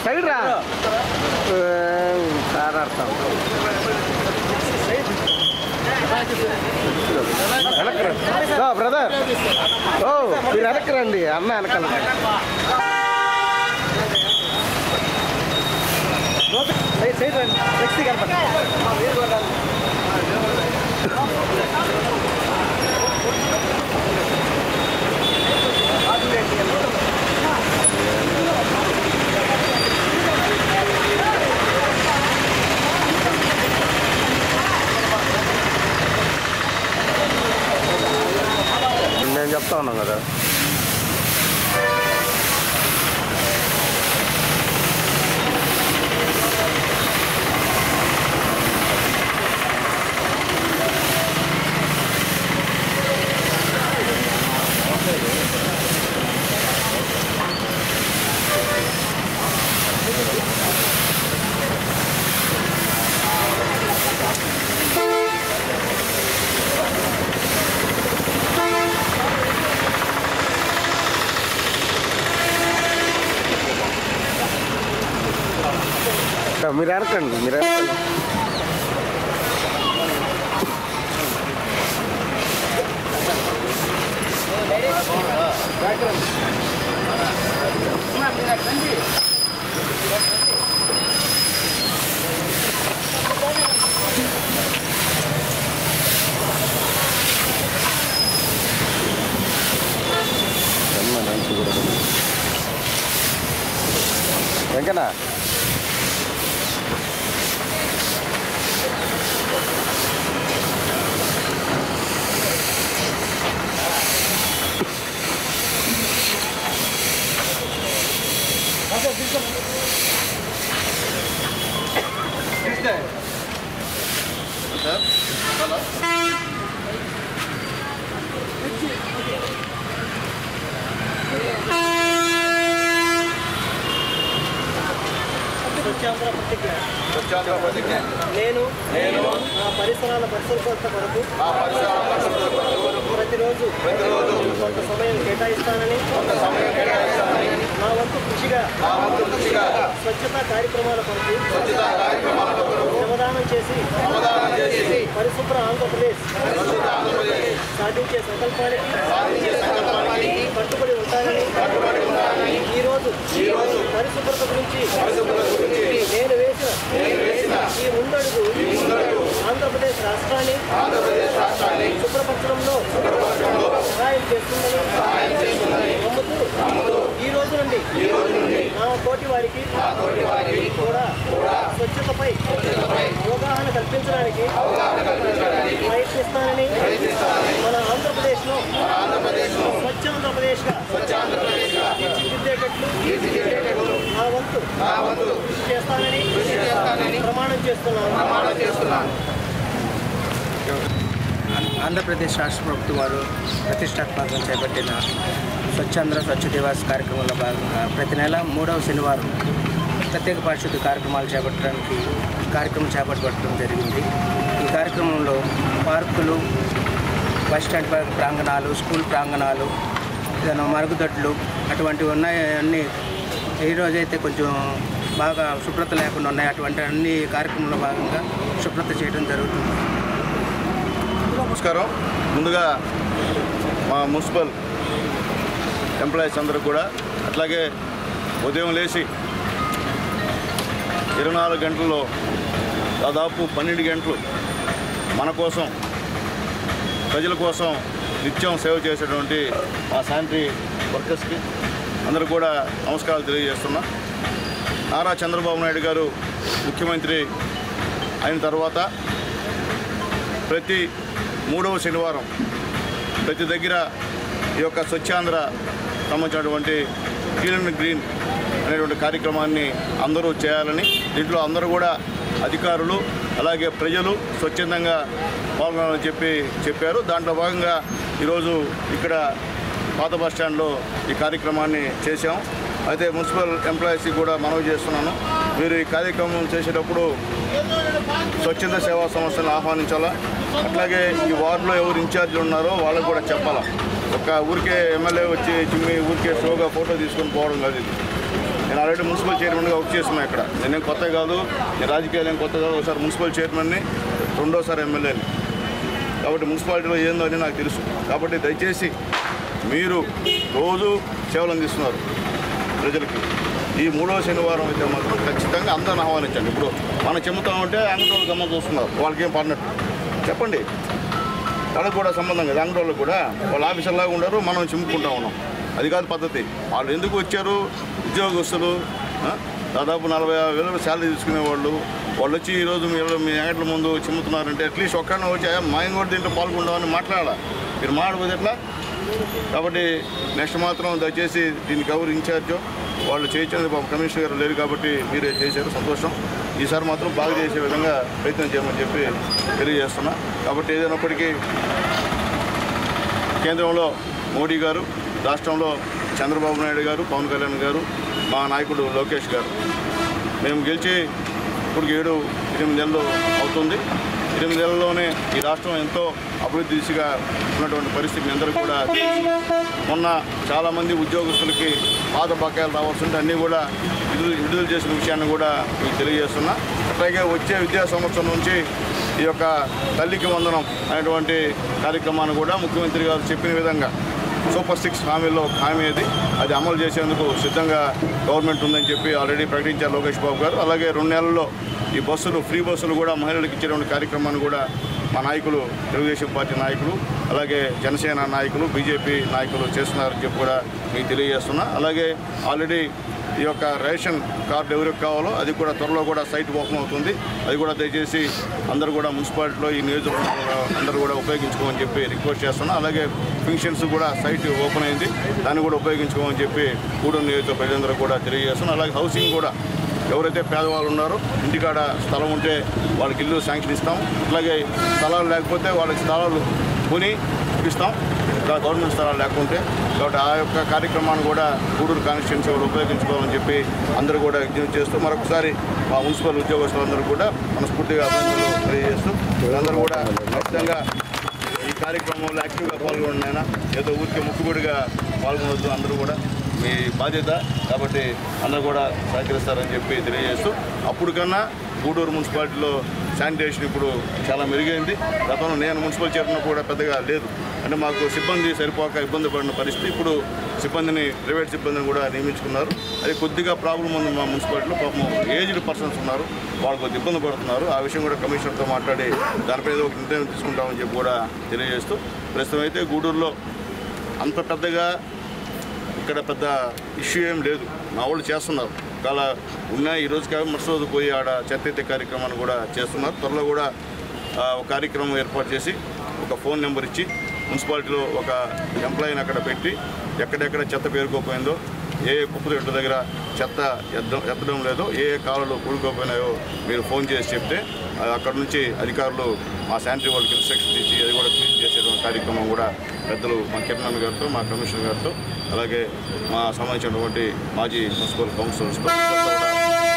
Side రా sir అర్థం వెనక్కి బ్రదర్. ఓ మీరు వెనక్కి రండి, అన్న వెనకాల. సైడ్ రండి, నెక్స్ట్ కనపడి నేను చెప్తా ఉన్నాం కదా. మీరు అరకండి, మీరు అరకండి. వెంకన్నా నేను నా పరిసరాల పరిశుభ్రత కొరకు ప్రతిరోజు కొంత సమయం కేటాయిస్తానని నా వంతు కృషిగా స్వచ్ఛతా కార్యక్రమాల కొరకు శ్రమదానం చేసి పరిశుభ్ర ఆంధ్రప్రదేశ్ సాధించే సంకల్పానికి కట్టుబడి ఉంటానని ఈరోజు పరిశుభ్రత గురించి నేను వేసిన ఈ ముందడుగు ఆంధ్రప్రదేశ్ రాష్ట్రాన్ని శుభ్రపరచడంలో సహాయం చేస్తుందని నమ్ముతూ ఈ రోజు నుండి నా తోటి వారికి కూడా స్వచ్ఛతపై అవగాహన కల్పించడానికి ప్రయత్నిస్తానని మన ఆంధ్రప్రదేశ్లో స్వచ్ఛ ఆంధ్రప్రదేశ్గా తీర్చిదిద్దేటట్లు నా వంతు కృషి చేస్తానని ప్రమాణం చేస్తున్నాను. ఆంధ్రప్రదేశ్ రాష్ట్ర ప్రభుత్వం వారు ప్రతిష్టాత్మకంగా చేపట్టిన స్వచ్ఛాంధ్ర స్వచ్ఛ దివాస్ కార్యక్రమంలో భాగంగా ప్రతి నెల 3వ శనివారం ప్రత్యేక పారిశుద్ధ్య కార్యక్రమాలు కార్యక్రమం చేపట్టడం జరిగింది. ఈ కార్యక్రమంలో పార్కులు, బస్టాండ్ ప్రాంగణాలు, స్కూల్ ప్రాంగణాలు, మరుగుదొడ్లు అటువంటివి ఉన్నాయి. అన్నీ ఈరోజైతే కొంచెం బాగా శుభ్రత లేకుండా ఉన్నాయి. అటువంటి అన్ని కార్యక్రమంలో భాగంగా శుభ్రత చేయడం జరుగుతుంది. నమస్కారం. ముందుగా మా మున్సిపల్ ఎంప్లాయీస్ అందరూ కూడా అట్లాగే ఉదయం లేచి 24 గంటల్లో దాదాపు 12 గంటలు మన కోసం, ప్రజల కోసం నిత్యం సేవ చేసేటువంటి మా శానిటరీ వర్కర్స్కి అందరూ కూడా నమస్కారాలు తెలియజేస్తున్నా. నారా చంద్రబాబు నాయుడు గారు ముఖ్యమంత్రి అయిన తర్వాత ప్రతి 3వ శనివారం ప్రతి దగ్గర ఈ యొక్క స్వచ్ఛాంధ్ర సంబంధించినటువంటి క్లీన్ అండ్ గ్రీన్ అనేటువంటి కార్యక్రమాన్ని అందరూ చేయాలని, దీంట్లో అందరూ కూడా అధికారులు అలాగే ప్రజలు స్వచ్ఛందంగా పాల్గొనాలని చెప్పారు. దాంట్లో భాగంగా ఈరోజు ఇక్కడ పాత బస్టాండ్లో ఈ కార్యక్రమాన్ని చేశాం. అయితే మున్సిపల్ ఎంప్లాయీస్కి కూడా మనవి చేస్తున్నాను, మీరు ఈ కార్యక్రమం చేసేటప్పుడు స్వచ్ఛంద సేవా సంస్థలను ఆహ్వానించాలా, అట్లాగే ఈ వార్డులో ఎవరు ఇన్ఛార్జీలు ఉన్నారో వాళ్ళకు కూడా చెప్పాలా. ఒక ఊరికే ఎమ్మెల్యే వచ్చి ఊరికే షోగా ఫోటో తీసుకొని పోవడం కాదు ఇది. నేను ఆల్రెడీ మున్సిపల్ చైర్మన్గా వర్క్ చేస్తున్నాను ఇక్కడ. నేనేం కొత్త కాదు, నేను రాజకీయాలు ఏం కొత్త కాదు. ఒకసారి మున్సిపల్ చైర్మన్ని, రెండోసారి ఎమ్మెల్యేని. కాబట్టి మున్సిపాలిటీలో ఏందో అని నాకు తెలుసు. కాబట్టి దయచేసి మీరు రోజు సేవలు అందిస్తున్నారు ప్రజలకి. ఈ 3వ శనివారం అయితే మాత్రం ఖచ్చితంగా అందరిని ఆహ్వానించండి. ఇప్పుడు మనం చెమ్ముతామంటే అంగటోళ్ళు గమ్మ చూస్తున్నారు, వాళ్ళకి ఏం పడినట్టు చెప్పండి. వాళ్ళకి కూడా సంబంధం కదా, అంగటోళ్ళకి కూడా వాళ్ళ ఆఫీసర్లాగా ఉండరు, మనం చిమ్ముకుంటా ఉన్నాం. అది కాదు పద్ధతి. వాళ్ళు ఎందుకు వచ్చారు? ఉద్యోగస్తులు, దాదాపు 40,000 శాలరీ తీసుకునేవాళ్ళు. వాళ్ళు వచ్చి ఈరోజు మీ అంగట్ల ముందు చిమ్ముతున్నారంటే అట్లీస్ట్ ఒక్కడనే వచ్చి మేము కూడా దీంట్లో పాల్గొంటామని మాట్లాడాలి. మీరు మాట్లాడకపోతే ఎట్లా? కాబట్టి నెక్స్ట్ మాత్రం దయచేసి దీనికి ఎవరు ఇన్ఛార్జో వాళ్ళు చేయించేందుకు కమిషనర్ గారు లేరు కాబట్టి మీరే చేశారు, సంతోషం. ఈసారి మాత్రం బాగా చేసే విధంగా ప్రయత్నం చేయమని చెప్పి తెలియజేస్తున్నా. కాబట్టి ఏదైనప్పటికీ కేంద్రంలో మోడీ గారు, రాష్ట్రంలో చంద్రబాబు నాయుడు గారు, పవన్ కళ్యాణ్ గారు, మా నాయకుడు లోకేష్ గారు, మేము గెలిచి ఇప్పటికి 7-8 నెలలు అవుతుంది. 8 నెలల్లోనే ఈ రాష్ట్రం ఎంతో అభివృద్ధి దిశగా ఉన్నటువంటి పరిస్థితి మీ అందరికీ కూడా మొన్న చాలామంది ఉద్యోగస్తులకి పాత బకాయిలు రావాల్సి ఉంటే అన్నీ కూడా విడుదల చేసిన విషయాన్ని కూడా మీకు తెలియజేస్తున్నా. అట్లాగే వచ్చే విద్యా సంవత్సరం నుంచి ఈ యొక్క తల్లికి వందనం అనేటువంటి కార్యక్రమాన్ని కూడా ముఖ్యమంత్రి గారు చెప్పిన విధంగా సూపర్ 6 హామీల్లో ఒక హామీ అది అమలు చేసేందుకు సిద్ధంగా గవర్నమెంట్ ఉందని చెప్పి ఆల్రెడీ ప్రకటించారు లోకేష్ బాబు గారు. అలాగే 2 నెలల్లో ఈ బస్సులు, ఫ్రీ బస్సులు కూడా మహిళలకు ఇచ్చేటువంటి కార్యక్రమాన్ని కూడా మా నాయకులు, తెలుగుదేశం పార్టీ నాయకులు, అలాగే జనసేన నాయకులు, బీజేపీ నాయకులు చేస్తున్నారని చెప్పి కూడా మీకు తెలియజేస్తున్నా. అలాగే ఆల్రెడీ ఈ యొక్క రేషన్ కార్డు ఎవరికి కావాలో అది కూడా త్వరలో కూడా సైట్ ఓపెన్ అవుతుంది. అది కూడా దయచేసి అందరూ కూడా మున్సిపాలిటీలో ఈ నియోజకవర్గంలో అందరూ కూడా ఉపయోగించుకోమని చెప్పి రిక్వెస్ట్ చేస్తున్నా. అలాగే పెన్షన్స్ కూడా సైట్ ఓపెన్ అయింది, దాన్ని కూడా ఉపయోగించుకోమని చెప్పి గూడూరు నియోజకవర్గ ప్రజలందరూ కూడా తెలియజేస్తున్నా. అలాగే హౌసింగ్ కూడా ఎవరైతే పేదవాళ్ళు ఉన్నారో ఇంటికాడ స్థలం ఉంటే వాళ్ళకి ఇల్లు శాంక్షన్ ఇస్తాం. అలాగే స్థలాలు లేకపోతే వాళ్ళకి స్థలాలు కొని ఇస్తాం, గవర్నమెంట్ స్థలాలు లేకుంటే. కాబట్టి ఆ యొక్క కార్యక్రమాన్ని కూడా గూడూరు కాన్స్టిట్యున్సీ వాళ్ళు ఉపయోగించుకోవాలని చెప్పి అందరూ కూడా విజ్ఞప్తి చేస్తూ మరొకసారి మా మున్సిపల్ ఉద్యోగస్తులందరూ కూడా మనస్ఫూర్తిగా అభినందనలు తెలియజేస్తూ వీళ్ళందరూ కూడా ఖచ్చితంగా ఈ కార్యక్రమంలో యాక్టివ్గా పాల్గొండినైనా ఏదో ఊరికి ముక్కుబడిగా పాల్గొనవద్దు. అందరూ కూడా మీ బాధ్యత కాబట్టి అందరూ కూడా సహకరిస్తారని చెప్పి తెలియజేస్తూ అప్పుడు కన్నా గూడూరు మున్సిపాలిటీలో శానిటేషన్ ఇప్పుడు చాలా మెరుగైంది. గతంలో నేను మున్సిపల్ చైర్మన్ కూడా పెద్దగా లేదు, అంటే మాకు సిబ్బంది సరిపోక ఇబ్బంది పడిన పరిస్థితి. ఇప్పుడు సిబ్బందిని, ప్రైవేట్ సిబ్బందిని కూడా నియమించుకున్నారు. అది కొద్దిగా ప్రాబ్లం ఉంది మా మున్సిపాలిటీలో. పాపం ఏజ్డ్ పర్సన్స్ ఉన్నారు, వాళ్ళు కొద్దిగా ఇబ్బంది పడుతున్నారు. ఆ విషయం కూడా కమిషనర్తో మాట్లాడి దానిపై ఒక నిర్ణయం తీసుకుంటామని చెప్పి కూడా తెలియజేస్తూ ప్రస్తుతం అయితే గూడూరులో అంత పెద్దగా ఇక్కడ పెద్ద ఇష్యూ ఏం లేదు. మా వాళ్ళు చేస్తున్నారు, చాలా ఉన్నాయి. ఈరోజు కాబట్టి మరుసటి రోజు పోయి ఆడ చెత్త కార్యక్రమాన్ని కూడా చేస్తున్నారు. త్వరలో కూడా ఒక కార్యక్రమం ఏర్పాటు చేసి ఒక ఫోన్ నెంబర్ ఇచ్చి మున్సిపాలిటీలో ఒక ఎంప్లాయీని అక్కడ పెట్టి ఎక్కడెక్కడ చెత్త పేరుకోపోయిందో, ఏ కుప్పదొడ్ల దగ్గర చెత్త ఎత్తడం లేదో, ఏ కాలువలు కూడుకోపోయినాయో మీరు ఫోన్ చేసి చెప్తే అక్కడ నుంచి అధికారులు మా శానిటరీ వాళ్ళకి ఇన్స్ట్రక్షన్ ఇచ్చి అది కూడా క్లీన్ చేసేటువంటి కార్యక్రమం కూడా పెద్దలు మా కిరణ్ గారితో, మా కమిషనర్ గారితో, అలాగే మా సంబంధించినటువంటి మాజీ మున్సిపల్ కౌన్సిలర్స్తో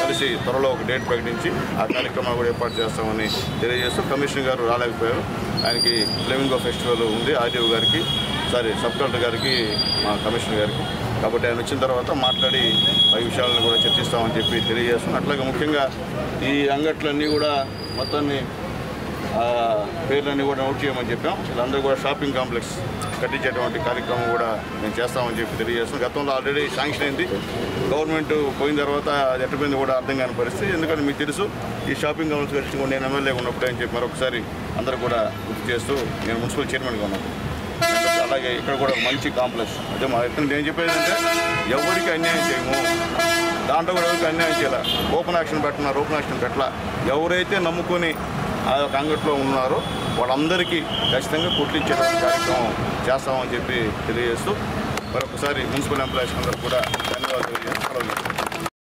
కలిసి త్వరలో ఒక డేట్ ప్రకటించి ఆ కార్యక్రమాలు కూడా ఏర్పాటు చేస్తామని తెలియజేస్తూ కమిషనర్ గారు రాలేకపోయారు. ఆయనకి ఫ్లెమింగో ఫెస్టివల్ ఉంది, ఆర్డీఓ గారికి, సబ్ కలెక్టర్ గారికి, మా కమిషనర్ గారికి. కాబట్టి ఆయన వచ్చిన తర్వాత మాట్లాడి ఈ విషయాలను కూడా చర్చిస్తామని చెప్పి తెలియజేస్తున్నాం. అట్లాగే ముఖ్యంగా ఈ అంగట్లన్నీ కూడా మొత్తాన్ని పేర్లన్నీ కూడా నోట్ చేయమని చెప్పాం. వీళ్ళందరూ కూడా షాపింగ్ కాంప్లెక్స్ కట్టించేటువంటి కార్యక్రమం కూడా మేము చేస్తామని చెప్పి తెలియజేస్తున్నాం. గతంలో ఆల్రెడీ శాంక్షన్ అయింది, గవర్నమెంట్ పోయిన తర్వాత అది ఎట్టపోయింది కూడా అర్థం కాని పరిస్థితి. ఎందుకంటే మీకు తెలుసు ఈ షాపింగ్ కాంప్లెక్స్ కట్టించుకుంటే నేను ఎమ్మెల్యేగా ఉన్నప్పుడు అని చెప్పి మరొకసారి అందరూ కూడా గుర్తు చేస్తూ నేను మున్సిపల్ చైర్మన్గా ఉన్నాను. అలాగే ఇక్కడ కూడా మంచి కాంప్లెక్స్ అదే మా ఎక్కడ నేను చెప్పేది అంటే ఎవరికి అన్యాయం చేయము, దాంట్లో కూడా ఎవరికి అన్యాయం చేయాలి. ఓపెన్ యాక్షన్ పెట్టినారు, ఓపెన్ యాక్షన్ పెట్టాల. ఎవరైతే నమ్ముకొని ఆ యొక్క అంగట్లో ఉన్నారో వాళ్ళందరికీ ఖచ్చితంగా కుట్టించేటువంటి కార్యక్రమం చేస్తామని చెప్పి తెలియజేస్తూ మరొకసారి మున్సిపల్ ఎంప్లాయీస్ అందరూ కూడా ధన్యవాదాలు తెలియజేస్తాం.